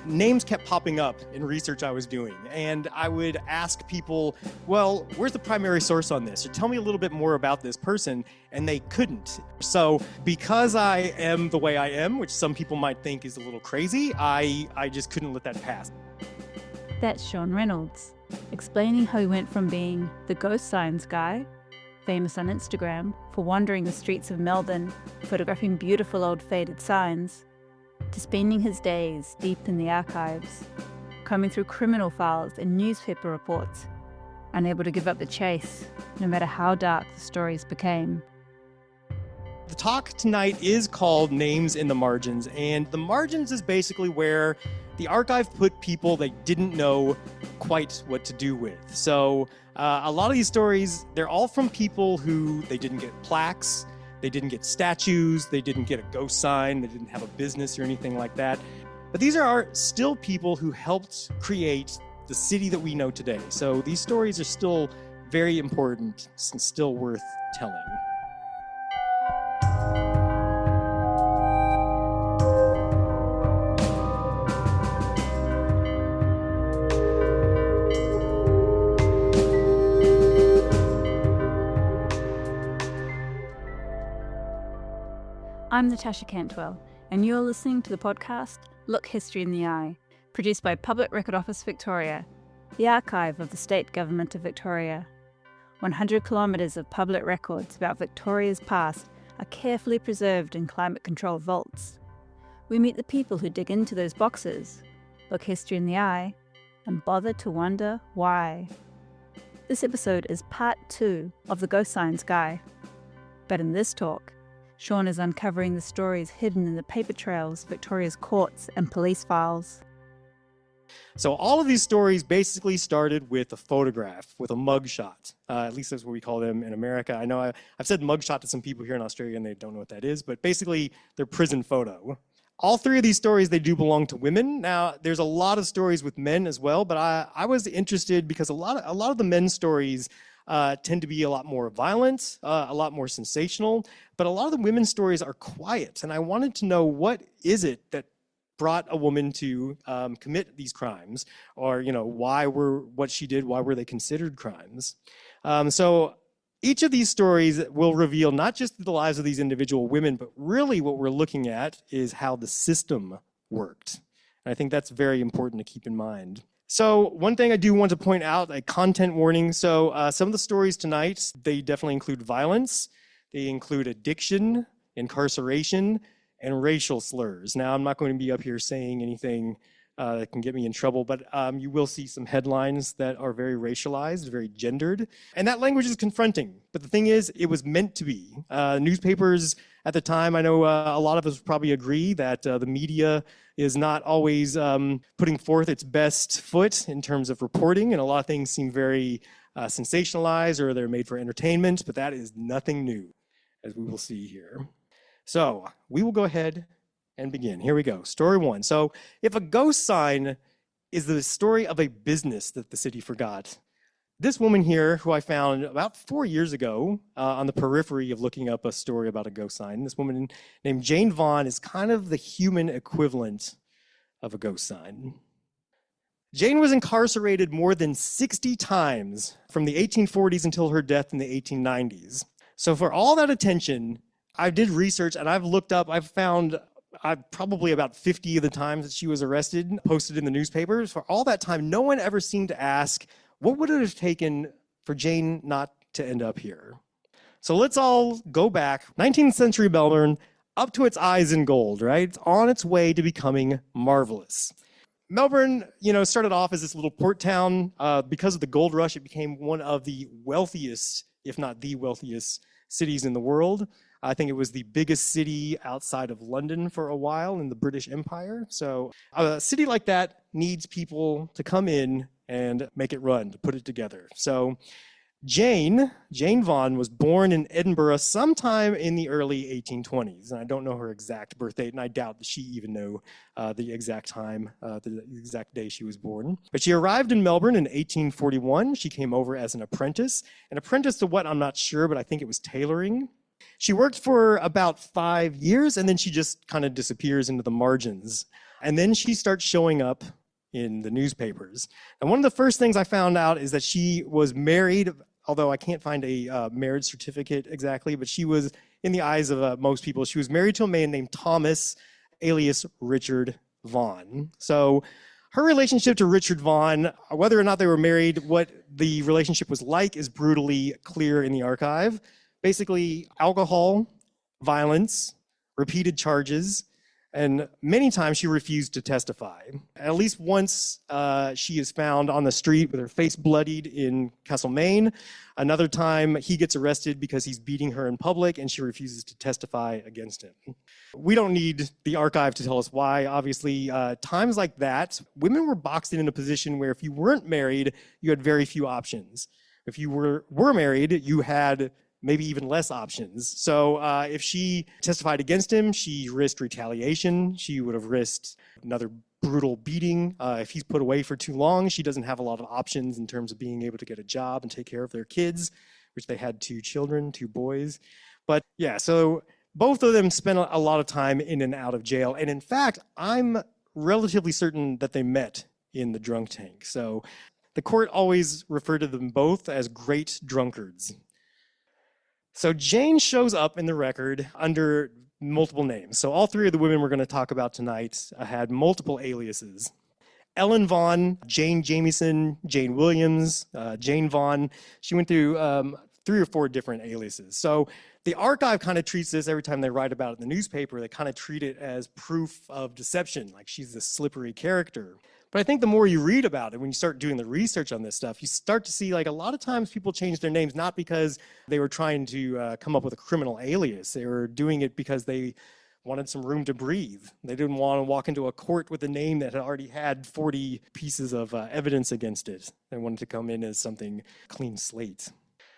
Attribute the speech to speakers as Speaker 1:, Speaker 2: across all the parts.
Speaker 1: names kept popping up in research I was doing, and I would ask people, well, where's the primary source on this? Or tell me a little bit more about this person, and they couldn't. So because I am the way I am, which some people might think is a little crazy, I just couldn't let that pass.
Speaker 2: That's Sean Reynolds, explaining how he went from being the Ghost Signs guy, famous on Instagram for wandering the streets of Melbourne, photographing beautiful old faded signs, to spending his days deep in the archives, combing through criminal files and newspaper reports, unable to give up the chase, no matter how dark the stories became.
Speaker 1: The talk tonight is called Names in the Margins, and the margins is basically where the archive put people they didn't know quite what to do with. So a lot of these stories, they're all from people who they didn't get plaques, they didn't get statues, they didn't get a ghost sign, they didn't have a business or anything like that. But these are still people who helped create the city that we know today. So these stories are still very important and still worth telling.
Speaker 2: I'm Natasha Cantwell, and you're listening to the podcast Look History in the Eye, produced by Public Record Office Victoria, the archive of the State Government of Victoria. 100 kilometres of public records about Victoria's past are carefully preserved in climate-controlled vaults. We meet the people who dig into those boxes, look history in the eye, and bother to wonder why. This episode is part 2 of the Ghost Signs Guy. But in this talk, Sean is uncovering the stories hidden in the paper trails of Victoria's courts and police files.
Speaker 1: So all of these stories basically started with a photograph, with a mugshot. At least that's what we call them in America. I know I've said mugshot to some people here in Australia and they don't know what that is, but basically they're prison photo. All 3 of these stories, they do belong to women. Now, there's a lot of stories with men as well, but I was interested because a lot of the men's stories tend to be a lot more violent, a lot more sensational, but a lot of the women's stories are quiet. And I wanted to know, what is it that brought a woman to commit these crimes? Or, why were they considered crimes? So each of these stories will reveal not just the lives of these individual women, but really what we're looking at is how the system worked. And I think that's very important to keep in mind. So one thing I do want to point out, a content warning. So some of the stories tonight, they definitely include violence. They include addiction, incarceration, and racial slurs. Now, I'm not going to be up here saying anything that can get me in trouble, but you will see some headlines that are very racialized, very gendered. And that language is confronting. But the thing is, it was meant to be. Newspapers at the time, I know a lot of us probably agree that the media is not always putting forth its best foot in terms of reporting, and a lot of things seem very sensationalized or they're made for entertainment, but that is nothing new, as we will see here. So we will go ahead and begin. Here we go. Story 1. So if a ghost sign is the story of a business that the city forgot, this woman here, who I found about 4 years ago on the periphery of looking up a story about a ghost sign, this woman named Jane Vaughn is kind of the human equivalent of a ghost sign. Jane was incarcerated more than 60 times from the 1840s until her death in the 1890s. So for all that attention, I did research and I've found probably about 50 of the times that she was arrested, posted in the newspapers. For all that time, no one ever seemed to ask, what would it have taken for Jane not to end up here? So let's all go back, 19th century Melbourne, up to its eyes in gold, right? It's on its way to becoming marvelous. Melbourne, started off as this little port town. Because of the gold rush, it became one of the wealthiest, if not the wealthiest, cities in the world. I think it was the biggest city outside of London for a while in the British Empire. So a city like that needs people to come in and make it run, to put it together. So Jane Vaughn was born in Edinburgh sometime in the early 1820s. And I don't know her exact birth date, and I doubt that she even knew the exact time, the exact day she was born. But she arrived in Melbourne in 1841. She came over as an apprentice to what, I'm not sure, but I think it was tailoring. She worked for about 5 years, and then she just kind of disappears into the margins. And then she starts showing up in the newspapers. And one of the first things I found out is that she was married, although I can't find a marriage certificate exactly, but she was, in the eyes of most people, she was married to a man named Thomas, alias Richard Vaughn. So her relationship to Richard Vaughn, whether or not they were married, what the relationship was like is brutally clear in the archive. Basically, alcohol, violence, repeated charges, and many times she refused to testify. At least once she is found on the street with her face bloodied in Castlemaine. Another time he gets arrested because he's beating her in public and she refuses to testify against him. We don't need the archive to tell us why. Obviously, times like that, women were boxed in a position where if you weren't married, you had very few options. If you were married, you had maybe even less options. So if she testified against him, she risked retaliation. She would have risked another brutal beating. If he's put away for too long, she doesn't have a lot of options in terms of being able to get a job and take care of their kids, which they had 2 children, 2 boys. But yeah, so both of them spent a lot of time in and out of jail. And in fact, I'm relatively certain that they met in the drunk tank. So the court always referred to them both as great drunkards. So Jane shows up in the record under multiple names. So all 3 of the women we're going to talk about tonight had multiple aliases. Ellen Vaughn, Jane Jamieson, Jane Williams, Jane Vaughn. She went through 3 or 4 different aliases. So the archive kind of treats this, every time they write about it in the newspaper, they kind of treat it as proof of deception, like she's this slippery character. But I think the more you read about it, when you start doing the research on this stuff, you start to see like a lot of times people change their names not because they were trying to come up with a criminal alias. They were doing it because they wanted some room to breathe. They didn't want to walk into a court with a name that had already had 40 pieces of evidence against it. They wanted to come in as something clean slate.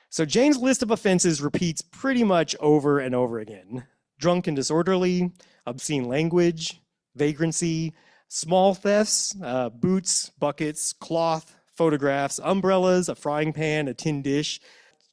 Speaker 1: So Jane's list of offenses repeats pretty much over and over again. Drunk and disorderly, obscene language, vagrancy, small thefts, boots, buckets, cloth, photographs, umbrellas, a frying pan, a tin dish.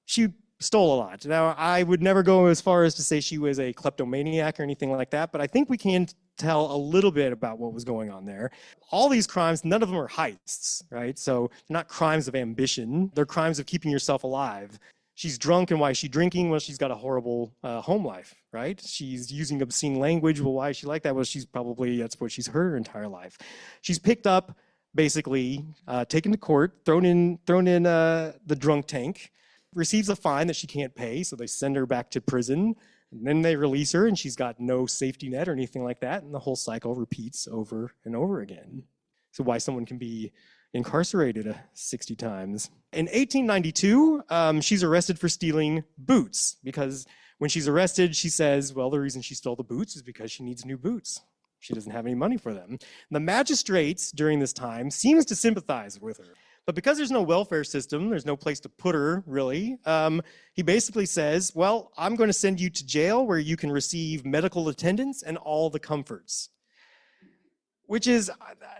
Speaker 1: She stole a lot. Now, I would never go as far as to say she was a kleptomaniac or anything like that, but I think we can tell a little bit about what was going on there. All these crimes, none of them are heists, right? So they're not crimes of ambition. They're crimes of keeping yourself alive. She's drunk, and why is she drinking? Well, she's got a horrible home life, right? She's using obscene language. Well, why is she like that? Well, that's what she's heard her entire life. She's picked up, basically, taken to court, thrown in the drunk tank, receives a fine that she can't pay, so they send her back to prison, and then they release her, and she's got no safety net or anything like that, and the whole cycle repeats over and over again. So why someone can be incarcerated 60 times. In 1892, she's arrested for stealing boots, because when she's arrested, she says, well, the reason she stole the boots is because she needs new boots. She doesn't have any money for them. The magistrates during this time seems to sympathize with her. But because there's no welfare system, there's no place to put her, really, he basically says, well, I'm going to send you to jail where you can receive medical attendance and all the comforts. Which is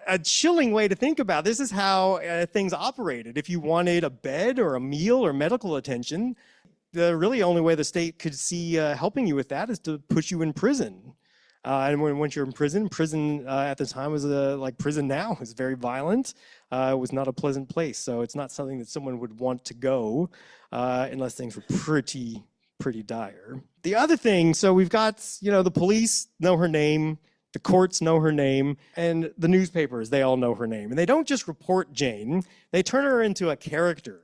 Speaker 1: a chilling way to think about. This is how things operated. If you wanted a bed or a meal or medical attention, the really only way the state could see helping you with that is to put you in prison. And once you're in prison at the time was like prison now. It was very violent. It was not a pleasant place. So it's not something that someone would want to go unless things were pretty dire. The other thing, so we've got, the police know her name, the courts know her name, and the newspapers, they all know her name. And they don't just report Jane, they turn her into a character.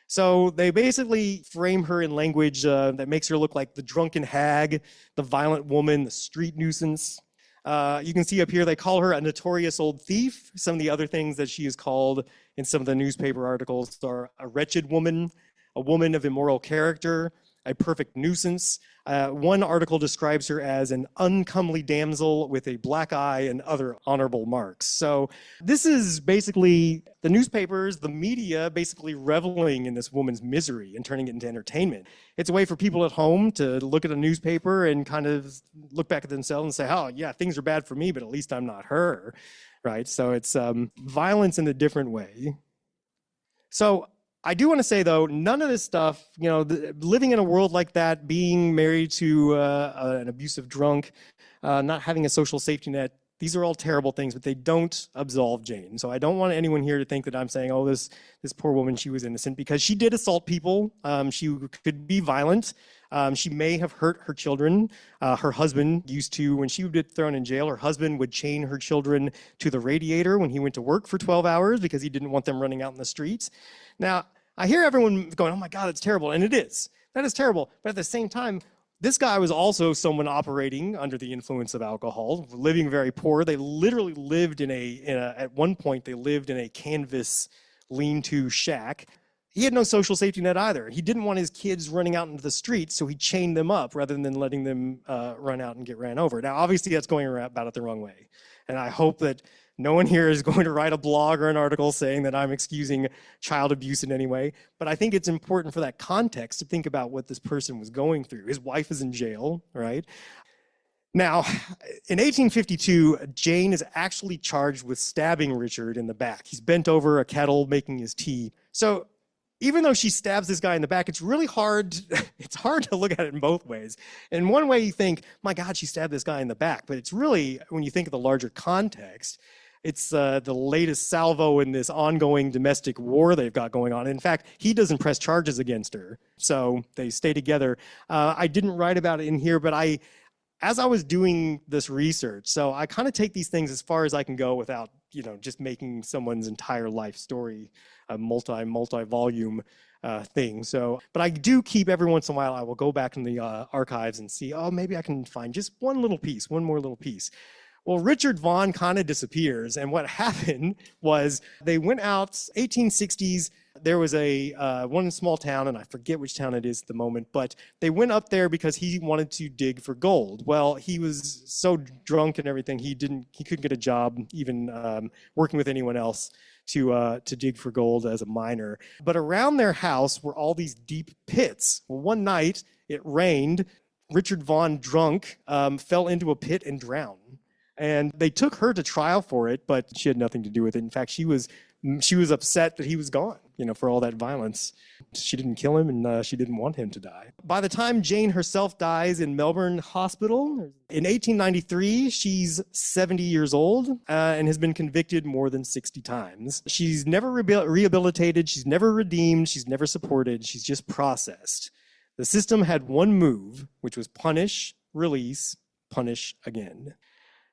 Speaker 1: So they basically frame her in language that makes her look like the drunken hag, the violent woman, the street nuisance. You can see up here, they call her a notorious old thief. Some of the other things that she is called in some of the newspaper articles are a wretched woman, a woman of immoral character, a perfect nuisance. One article describes her as an uncomely damsel with a black eye and other honorable marks. So this is basically the newspapers, the media, basically reveling in this woman's misery and turning it into entertainment. It's a way for people at home to look at a newspaper and kind of look back at themselves and say, oh, yeah, things are bad for me, but at least I'm not her, right? So it's violence in a different way. So I do want to say, though, none of this stuff, living in a world like that, being married to an abusive drunk, not having a social safety net, These are all terrible things, but they don't absolve Jane. So I don't want anyone here to think that I'm saying, oh, this poor woman, she was innocent, because she did assault people. She could be violent. She may have hurt her children. Her husband used to, when she would get thrown in jail, her husband would chain her children to the radiator when he went to work for 12 hours because he didn't want them running out in the streets. Now, I hear everyone going, oh my God, that's terrible. And it is. That is terrible. But at the same time, this guy was also someone operating under the influence of alcohol, living very poor. They literally lived at one point, they lived in a canvas lean-to shack. He had no social safety net either. He didn't want his kids running out into the streets, so he chained them up rather than letting them run out and get ran over. Now, obviously, that's going about it the wrong way. And I hope that no one here is going to write a blog or an article saying that I'm excusing child abuse in any way. But I think it's important for that context to think about what this person was going through. His wife is in jail, right? Now, in 1852, Jane is actually charged with stabbing Richard in the back. He's bent over a kettle making his tea. So even though she stabs this guy in the back, it's really hard. It's hard to look at it in both ways. In one way, you think, my God, she stabbed this guy in the back. But it's really, when you think of the larger context, it's the latest salvo in this ongoing domestic war they've got going on. In fact, he doesn't press charges against her, so they stay together. I didn't write about it in here, but as I was doing this research, so I kind of take these things as far as I can go without, just making someone's entire life story a multi-volume thing. So, but I do keep every once in a while, I will go back in the archives and see, oh, maybe I can find just one more little piece. Well, Richard Vaughan kind of disappears, and what happened was they went out 1860s. There was one small town, and I forget which town it is at the moment, but they went up there because he wanted to dig for gold. Well, he was so drunk and everything, he couldn't get a job even working with anyone else to dig for gold as a miner. But around their house were all these deep pits. Well, one night it rained. Richard Vaughan, drunk, fell into a pit and drowned. And they took her to trial for it, but she had nothing to do with it. In fact, she was upset that he was gone, for all that violence. She didn't kill him, and she didn't want him to die. By the time Jane herself dies in Melbourne Hospital, in 1893, she's 70 years old and has been convicted more than 60 times. She's never rehabilitated, she's never redeemed, she's never supported, she's just processed. The system had one move, which was punish, release, punish again.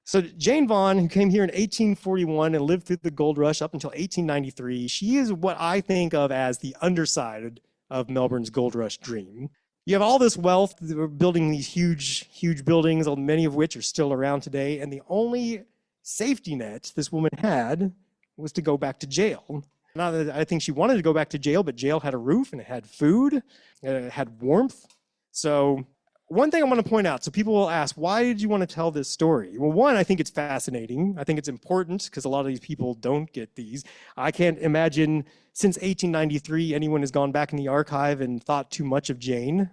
Speaker 1: So Jane Vaughan, who came here in 1841 and lived through the gold rush up until 1893, she is what I think of as the underside of Melbourne's gold rush dream. You have all this wealth, we're building these huge, huge buildings, many of which are still around today, and the only safety net this woman had was to go back to jail. Not that I think she wanted to go back to jail, but jail had a roof and it had food, it had warmth. So one thing I want to point out, so people will ask, why did you want to tell this story? Well, one, I think it's fascinating. I think it's important because a lot of these people don't get these. I can't imagine since 1893 anyone has gone back in the archive and thought too much of Jane.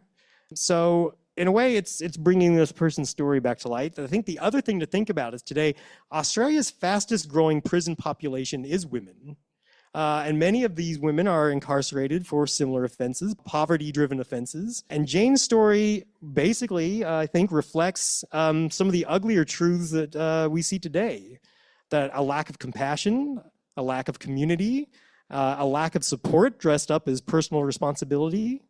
Speaker 1: So in a way, it's bringing this person's story back to light. I think the other thing to think about is today, Australia's fastest growing prison population is women. And many of these women are incarcerated for similar offenses, poverty-driven offenses. And Jane's story basically, I think, reflects some of the uglier truths that we see today. That a lack of compassion, a lack of community, a lack of support dressed up as personal responsibility,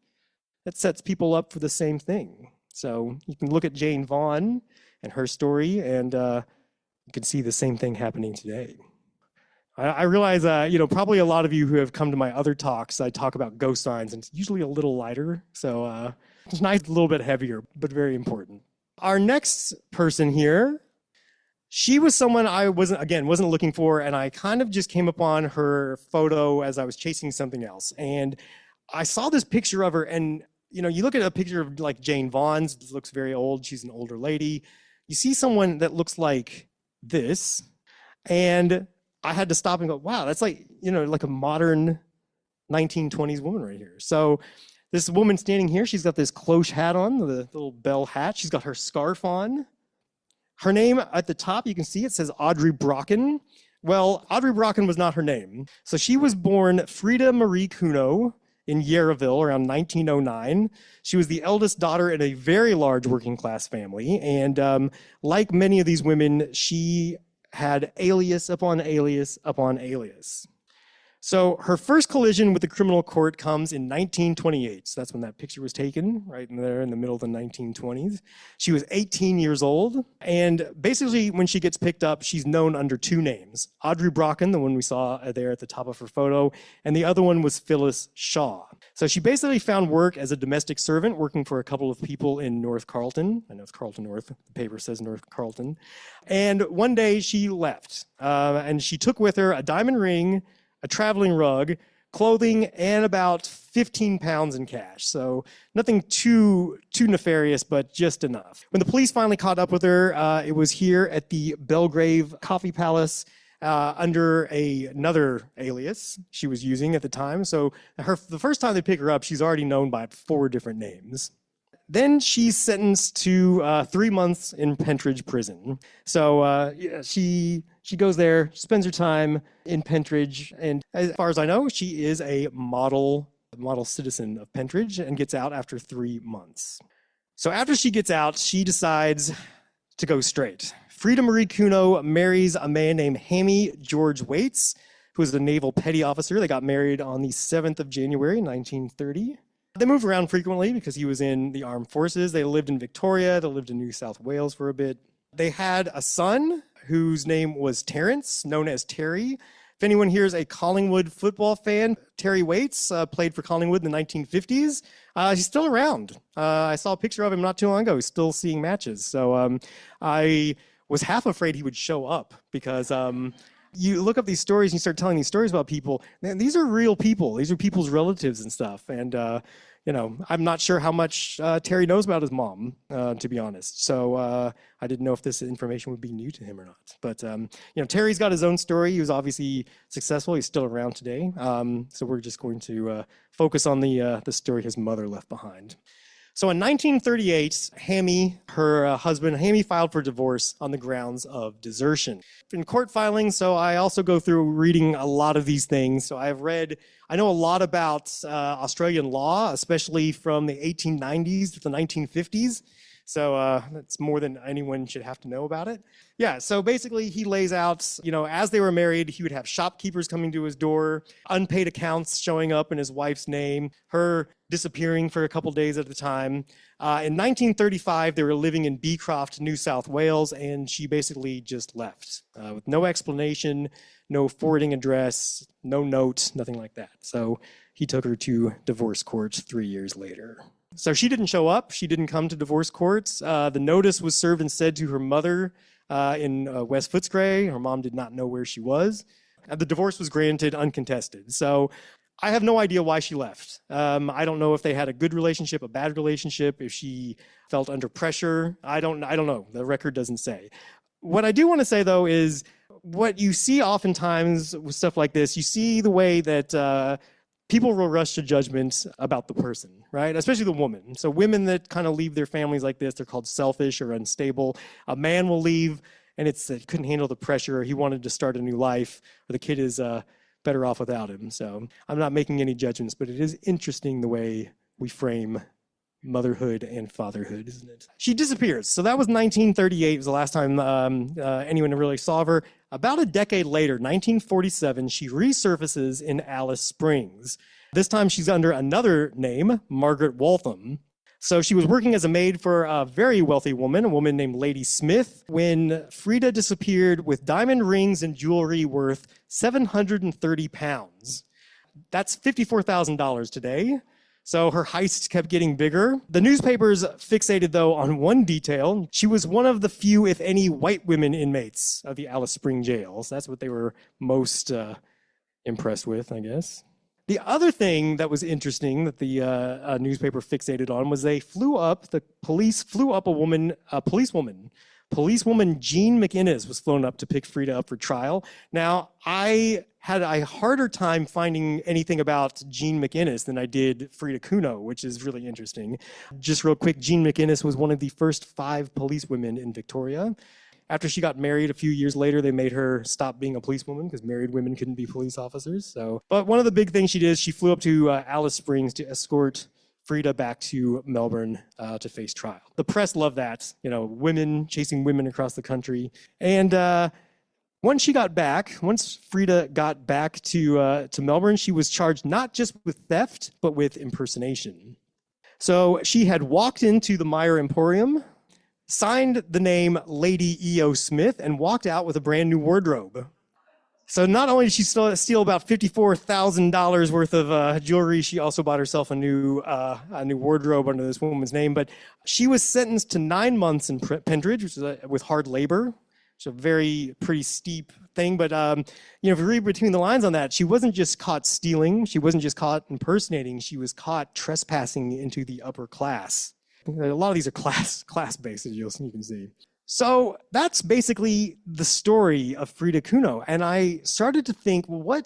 Speaker 1: that sets people up for the same thing. So you can look at Jane Vaughan and her story, and you can see the same thing happening today. I realize, probably a lot of you who have come to my other talks, I talk about ghost signs, and it's usually a little lighter. So it's nice, a little bit heavier, but very important. Our next person here, she was someone I wasn't looking for, and I kind of just came upon her photo as I was chasing something else. And I saw this picture of her, and you look at a picture of like Jane Vaughan's, it looks very old, she's an older lady. You see someone that looks like this, and I had to stop and go, wow, that's like a modern 1920s woman right here. So this woman standing here, she's got this cloche hat on, the little bell hat. She's got her scarf on. Her name at the top, you can see it says Audrey Brocken. Well, Audrey Brocken was not her name. So she was born Frida Marie Cuno in Yarraville around 1909. She was the eldest daughter in a very large working class family. And like many of these women, she had alias upon alias upon alias. So her first collision with the criminal court comes in 1928. So that's when that picture was taken, right in there in the middle of the 1920s. She was 18 years old. And basically, when she gets picked up, she's known under two names. Audrey Brocken, the one we saw there at the top of her photo, and the other one was Phyllis Shaw. So she basically found work as a domestic servant, working for a couple of people in North Carlton. I know it's Carlton North. The paper says North Carlton. And one day she left, and she took with her a diamond ring, a traveling rug, clothing, and about 15 pounds in cash. So nothing too nefarious, but just enough. When the police finally caught up with her, it was here at the Belgrave Coffee Palace under another alias she was using at the time. So the first time they pick her up, she's already known by 4 different names. Then she's sentenced to 3 months in Pentridge prison. So she goes there, spends her time in Pentridge, and as far as I know, she is a model citizen of Pentridge and gets out after 3 months. So after she gets out, she decides to go straight. Frida Marie Kuno marries a man named Hammy George Waits, who was a naval petty officer. They got married on the 7th of January, 1930. They moved around frequently because he was in the armed forces. They lived in Victoria. They lived in New South Wales for a bit. They had a son whose name was Terence, known as Terry. If anyone here is a Collingwood football fan, Terry Waits played for Collingwood in the 1950s. He's still around. I saw a picture of him not too long ago. He's still seeing matches. So I was half afraid he would show up because you look up these stories and you start telling these stories about people. Man, these are real people. These are people's relatives and stuff. And, I'm not sure how much Terry knows about his mom, to be honest. So I didn't know if this information would be new to him or not. But, Terry's got his own story. He was obviously successful. He's still around today. So we're just going to focus on the story his mother left behind. So in 1938, her husband, Hammy filed for divorce on the grounds of desertion. In court filings, so I also go through reading a lot of these things. So I know a lot about Australian law, especially from the 1890s to the 1950s. So that's more than anyone should have to know about it. Yeah, so basically he lays out, as they were married, he would have shopkeepers coming to his door, unpaid accounts showing up in his wife's name, her disappearing for a couple days at a time. In 1935, they were living in Beecroft, New South Wales, and she basically just left with no explanation, no forwarding address, no note, nothing like that. So he took her to divorce court 3 years later. So she didn't show up. She didn't come to divorce courts. The notice was served instead to her mother in West Footscray. Her mom did not know where she was. The divorce was granted uncontested. So I have no idea why she left. I don't know if they had a good relationship, a bad relationship, if she felt under pressure. I don't know. The record doesn't say. What I do want to say, though, is what you see oftentimes with stuff like this, you see the way that people will rush to judgment about the person, right? Especially the woman. So women that kind of leave their families like this, they're called selfish or unstable. A man will leave and he couldn't handle the pressure, or he wanted to start a new life, or the kid is better off without him. So I'm not making any judgments, but it is interesting the way we frame motherhood and fatherhood, isn't it? She disappears. So that was 1938. It was the last time anyone really saw her. About a decade later, 1947, she resurfaces in Alice Springs. This time she's under another name, Margaret Waltham. So she was working as a maid for a very wealthy woman, a woman named Lady Smith, when Frida disappeared with diamond rings and jewelry worth 730 pounds. That's $54,000 today. So her heist kept getting bigger. The newspapers fixated, though, on one detail. She was one of the few, if any, white women inmates of the Alice Spring jails. That's what they were most impressed with, I guess. The other thing that was interesting that the newspaper fixated on was the police flew up a policewoman. Policewoman Jean McInnes was flown up to pick Frida up for trial. Now, I had a harder time finding anything about Jean McInnes than I did Frida Kuno, which is really interesting. Just real quick, Jean McInnes was one of the first 5 policewomen in Victoria. After she got married a few years later, they made her stop being a policewoman because married women couldn't be police officers. But one of the big things she did is she flew up to Alice Springs to escort Frida back to Melbourne to face trial. The press loved that, women chasing women across the country. And Once Frida got back to Melbourne, she was charged not just with theft, but with impersonation. So she had walked into the Meyer Emporium, signed the name Lady E.O. Smith, and walked out with a brand new wardrobe. So not only did she steal about $54,000 worth of jewelry, she also bought herself a new wardrobe under this woman's name. But she was sentenced to 9 months in Pentridge, which is with hard labor. It's a pretty steep thing. But if you read between the lines on that, she wasn't just caught stealing. She wasn't just caught impersonating. She was caught trespassing into the upper class. A lot of these are class-based, as you can see. So that's basically the story of Frida Kuno. And I started to think, well,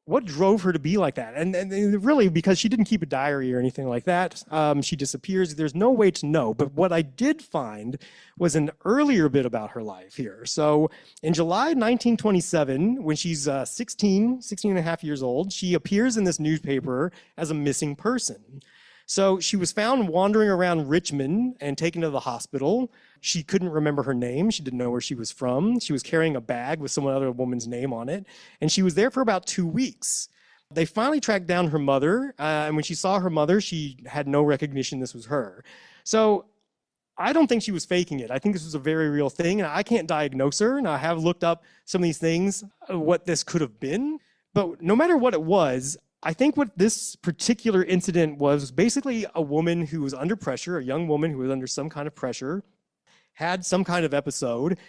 Speaker 1: what drove her to be like that? And really, because she didn't keep a diary or anything like that, she disappears. There's no way to know. But what I did find was an earlier bit about her life here. So in July 1927, when she's 16 and a half years old, she appears in this newspaper as a missing person. So she was found wandering around Richmond and taken to the hospital. She couldn't remember her name. She didn't know where she was from. She was carrying a bag with some other woman's name on it. And she was there for about 2 weeks. They finally tracked down her mother. And when she saw her mother, she had no recognition this was her. So I don't think she was faking it. I think this was a very real thing. And I can't diagnose her. And I have looked up some of these things, what this could have been. But no matter what it was, I think what this particular incident was basically a woman who was under pressure, a young woman who was under some kind of pressure, had some kind of episode.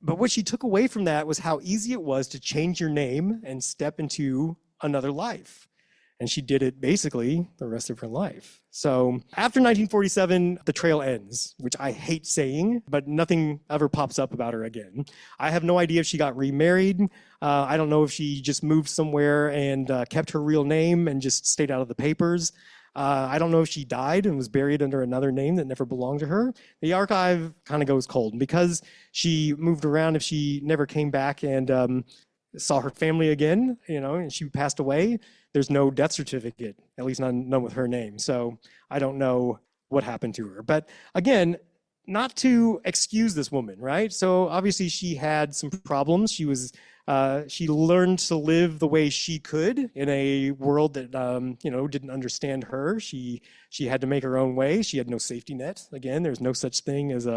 Speaker 1: But what she took away from that was how easy it was to change your name and step into another life. And she did it basically the rest of her life. So after 1947, the trail ends, which I hate saying, but nothing ever pops up about her again. I have no idea if she got remarried. I don't know if she just moved somewhere and kept her real name and just stayed out of the papers. I don't know if she died and was buried under another name that never belonged to her. The archive kind of goes cold. And because she moved around, if she never came back and saw her family again, and she passed away, there's no death certificate, at least none with her name. So I don't know what happened to her. But again, not to excuse this woman, right? So obviously she had some problems. She learned to live the way she could in a world that didn't understand her. She had to make her own way. She had no safety net. Again, there's no such thing as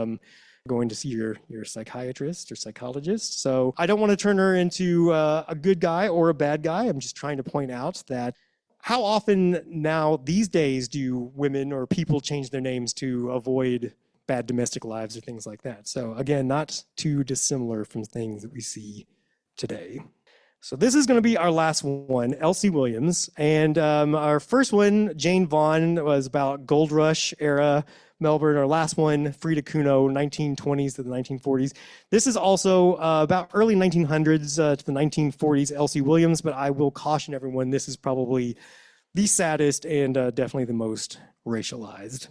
Speaker 1: going to see your psychiatrist or psychologist. So I don't want to turn her into a good guy or a bad guy. I'm just trying to point out that how often now these days do women or people change their names to avoid bad domestic lives or things like that. So again, not too dissimilar from things that we see today. So this is going to be our last one, Elsie Williams. And our first one, Jane Vaughn, was about Gold Rush era Melbourne. Our last one, Frida Kuno, 1920s to the 1940s. This is also about early 1900s to the 1940s, Elsie Williams, but I will caution everyone, this is probably the saddest and definitely the most racialized.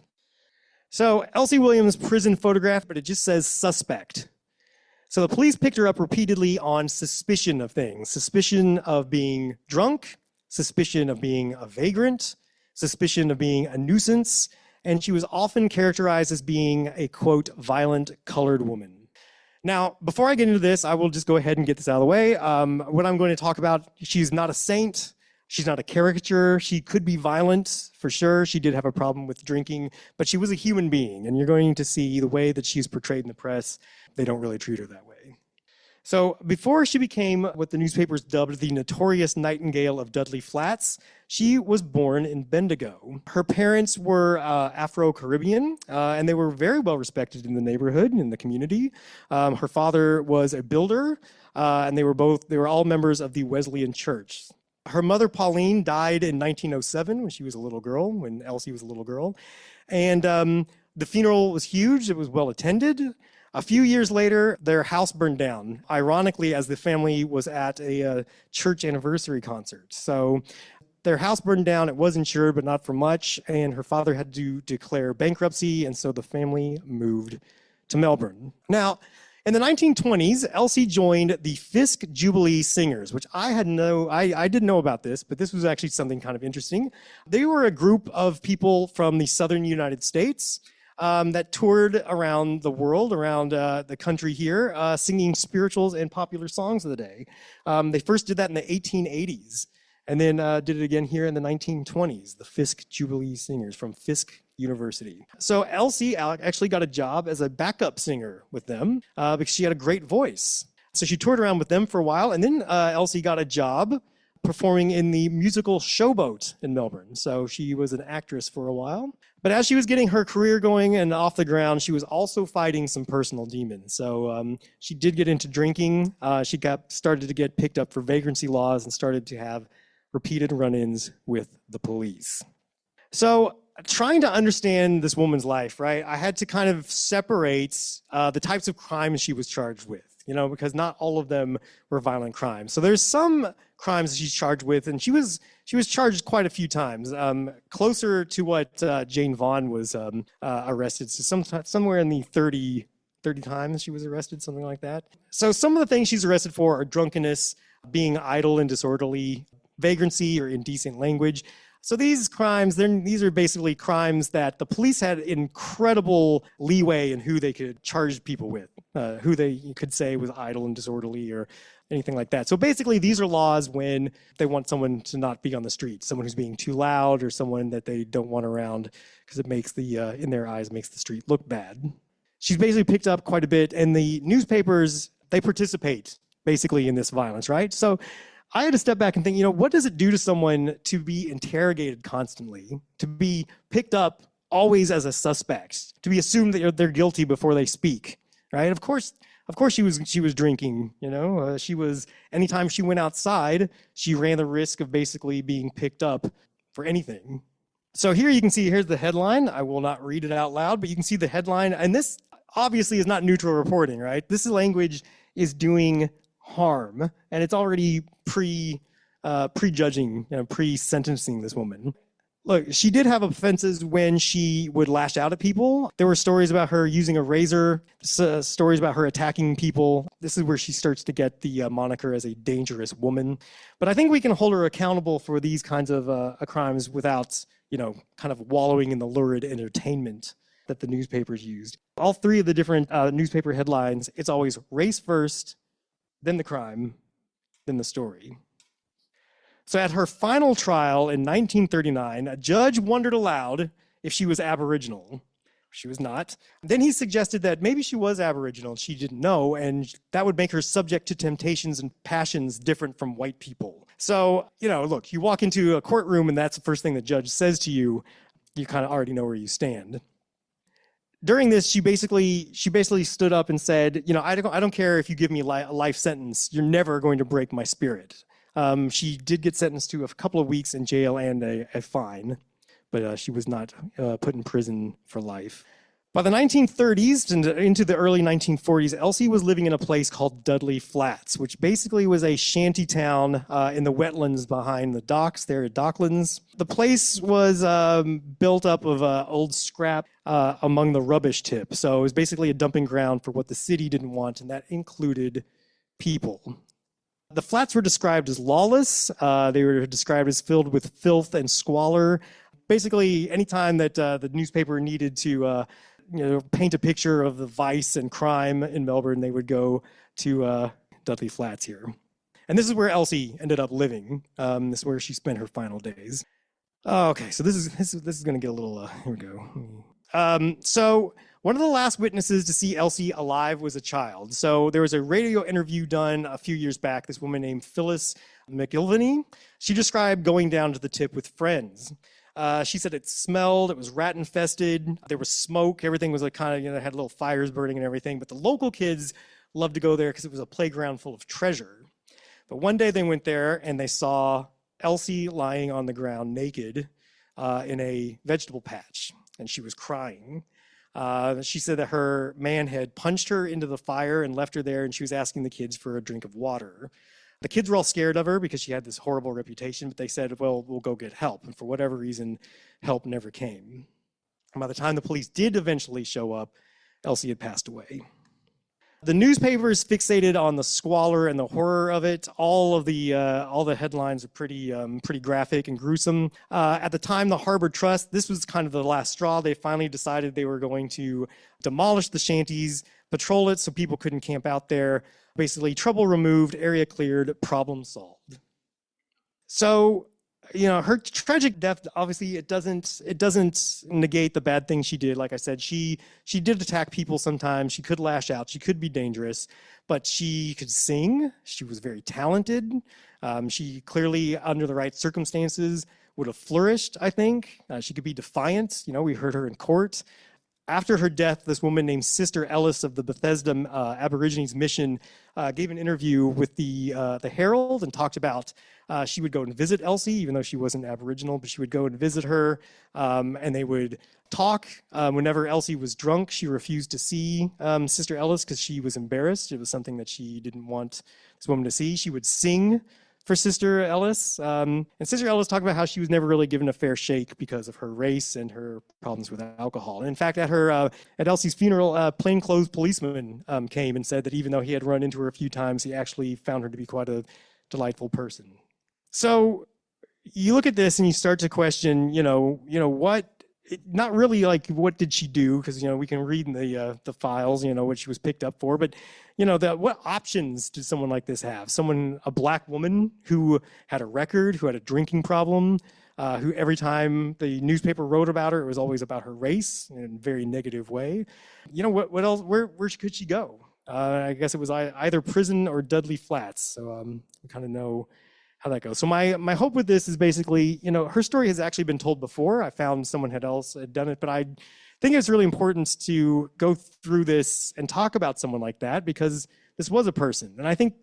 Speaker 1: So Elsie Williams' prison photograph, but it just says suspect. So the police picked her up repeatedly on suspicion of things. Suspicion of being drunk, suspicion of being a vagrant, suspicion of being a nuisance, and she was often characterized as being a, quote, violent colored woman. Now, before I get into this, I will just go ahead and get this out of the way. What I'm going to talk about, she's not a saint. She's not a caricature. She could be violent, for sure. She did have a problem with drinking, but she was a human being, and you're going to see the way that she's portrayed in the press. They don't really treat her that way. So before she became what the newspapers dubbed the notorious Nightingale of Dudley Flats, she was born in Bendigo. Her parents were Afro-Caribbean, and they were very well respected in the neighborhood, in the community. Her father was a builder, and they were all members of the Wesleyan Church. Her mother, Pauline, died in 1907 when she was a little girl, when Elsie was a little girl. And the funeral was huge. It was well attended. A few years later, their house burned down, ironically, as the family was at a church anniversary concert. So their house burned down. It was insured, but not for much. And her father had to declare bankruptcy, and so the family moved to Melbourne. Now, in the 1920s, Elsie joined the Fisk Jubilee Singers, which I didn't know about this, but this was actually something kind of interesting. They were a group of people from the southern United States. that toured around the world, around the country here, singing spirituals and popular songs of the day. They first did that in the 1880s, and then did it again here in the 1920s, the Fisk Jubilee Singers from Fisk University. So Elsie actually got a job as a backup singer with them because she had a great voice. So she toured around with them for a while, and then Elsie got a job performing in the musical Showboat in Melbourne. So she was an actress for a while. But as she was getting her career going and off the ground, she was also fighting some personal demons. So she did get into drinking. She started to get picked up for vagrancy laws and started to have repeated run-ins with the police. So trying to understand this woman's life, right, I had to kind of separate the types of crimes she was charged with, because not all of them were violent crimes. So there's some crimes that she's charged with, and she was charged quite a few times, closer to what Jane Vaughn was arrested. So somewhere in the 30 times she was arrested, something like that. So some of the things she's arrested for are drunkenness, being idle and disorderly, vagrancy or indecent language. So these crimes, these are basically crimes that the police had incredible leeway in who they could charge people with, who they could say was idle and disorderly or anything like that. So basically, these are laws when they want someone to not be on the street, someone who's being too loud or someone that they don't want around because it makes in their eyes, makes the street look bad. She's basically picked up quite a bit, and the newspapers, they participate basically in this violence, right? So I had to step back and think, what does it do to someone to be interrogated constantly, to be picked up always as a suspect, to be assumed that they're guilty before they speak, right? Of course she was drinking, she was, anytime she went outside, she ran the risk of basically being picked up for anything. So here you can see, here's the headline. I will not read it out loud, but you can see the headline, and this obviously is not neutral reporting, right? This language is doing harm, and it's already prejudging, pre-sentencing this woman. Look, she did have offenses when she would lash out at people. There were stories about her using a razor, stories about her attacking people. This is where she starts to get the moniker as a dangerous woman. But I think we can hold her accountable for these kinds of crimes without, kind of wallowing in the lurid entertainment that the newspapers used. All three of the different newspaper headlines, it's always race first, then the crime, then the story. So at her final trial in 1939, a judge wondered aloud if she was Aboriginal. She was not. Then he suggested that maybe she was Aboriginal and she didn't know, and that would make her subject to temptations and passions different from white people. So, look, you walk into a courtroom and that's the first thing the judge says to you, you kind of already know where you stand. During this, she basically stood up and said, I don't care if you give me a life sentence, you're never going to break my spirit. She did get sentenced to a couple of weeks in jail and a fine, but she was not put in prison for life. By the 1930s and into the early 1940s, Elsie was living in a place called Dudley Flats, which basically was a shanty town in the wetlands behind the docks there at Docklands. The place was built up of old scrap among the rubbish tip. So it was basically a dumping ground for what the city didn't want, and that included people. The flats were described as lawless. They were described as filled with filth and squalor. Basically, anytime that the newspaper needed to paint a picture of the vice and crime in Melbourne, they would go to Dudley Flats here. And this is where Elsie ended up living. This is where she spent her final days. Okay, so this is going to get a little, here we go. So one of the last witnesses to see Elsie alive was a child. So there was a radio interview done a few years back, this woman named Phyllis McIlvany. She described going down to the tip with friends. She said it smelled, it was rat infested, there was smoke, everything was like kind of, had little fires burning and everything, but the local kids loved to go there because it was a playground full of treasure. But one day they went there and they saw Elsie lying on the ground naked in a vegetable patch, and she was crying. She said that her man had punched her into the fire and left her there, and she was asking the kids for a drink of water. The kids were all scared of her because she had this horrible reputation, but they said, well, we'll go get help. And for whatever reason, help never came. And by the time the police did eventually show up, Elsie had passed away. The newspapers fixated on the squalor and the horror of it. All the headlines are pretty graphic and gruesome. At the time, the Harbor Trust, this was kind of the last straw. They finally decided they were going to demolish the shanties, patrol it so people couldn't camp out there. Basically, trouble removed, area cleared, problem solved. So, her tragic death, obviously, it doesn't negate the bad things she did. Like I said, she did attack people sometimes. She could lash out. She could be dangerous, but she could sing. She was very talented. She clearly, under the right circumstances, would have flourished, I think. She could be defiant. We heard her in court. After her death, this woman named Sister Ellis of the Bethesda Aborigines Mission gave an interview with the Herald and talked about she would go and visit Elsie, even though she wasn't Aboriginal, but she would go and visit her, and they would talk. Whenever Elsie was drunk, she refused to see Sister Ellis because she was embarrassed. It was something that she didn't want this woman to see. She would sing for Sister Ellis. And Sister Ellis talked about how she was never really given a fair shake because of her race and her problems with alcohol. And in fact, at Elsie's funeral, a plainclothes policeman came and said that even though he had run into her a few times, he actually found her to be quite a delightful person. So you look at this and you start to question, what, not really like what did she do? Because, we can read in the files, what she was picked up for, but what options did someone like this have? A black woman who had a record, who had a drinking problem, who every time the newspaper wrote about her, it was always about her race in a very negative way. What else? Where could she go? I guess it was either prison or Dudley Flats. So we kind of know how that goes. So my hope with this is basically, her story has actually been told before. I found someone else had done it, but I think it's really important to go through this and talk about someone like that because this was a person. And I think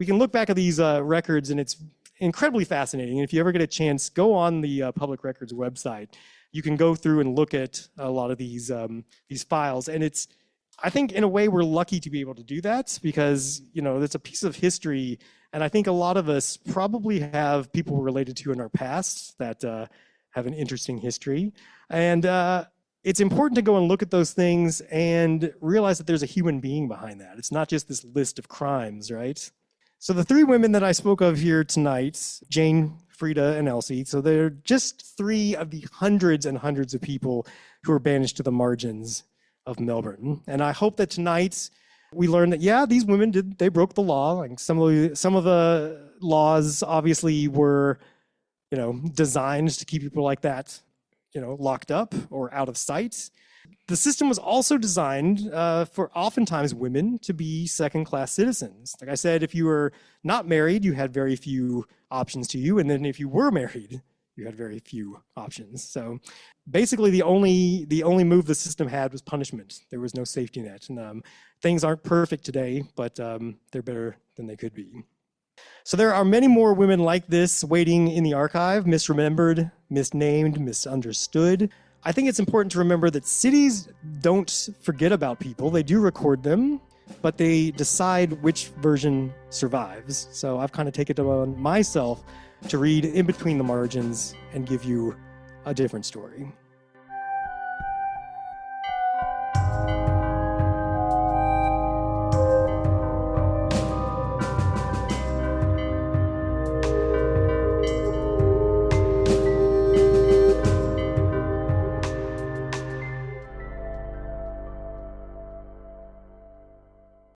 Speaker 1: we can look back at these records and it's incredibly fascinating. And if you ever get a chance, go on the Public Records website. You can go through and look at a lot of these files. And I think in a way we're lucky to be able to do that because, it's a piece of history. And I think a lot of us probably have people we're related to in our past that have an interesting history. And it's important to go and look at those things and realize that there's a human being behind that. It's not just this list of crimes, right? So the three women that I spoke of here tonight, Jane, Frida, and Elsie, so they're just three of the hundreds and hundreds of people who were banished to the margins of Melbourne. And I hope that tonight we learned that, these women they broke the law. Like some of the laws obviously were, designed to keep people like that, locked up or out of sight. The system was also designed for oftentimes women to be second-class citizens. Like I said, if you were not married, you had very few options to you. And then if you were married, you had very few options. So basically the only move the system had was punishment. There was no safety net. And things aren't perfect today, but they're better than they could be. So there are many more women like this waiting in the archive, misremembered, misnamed, misunderstood. I think it's important to remember that cities don't forget about people. They do record them, but they decide which version survives. So I've kind of taken it on myself to read in between the margins and give you a different story.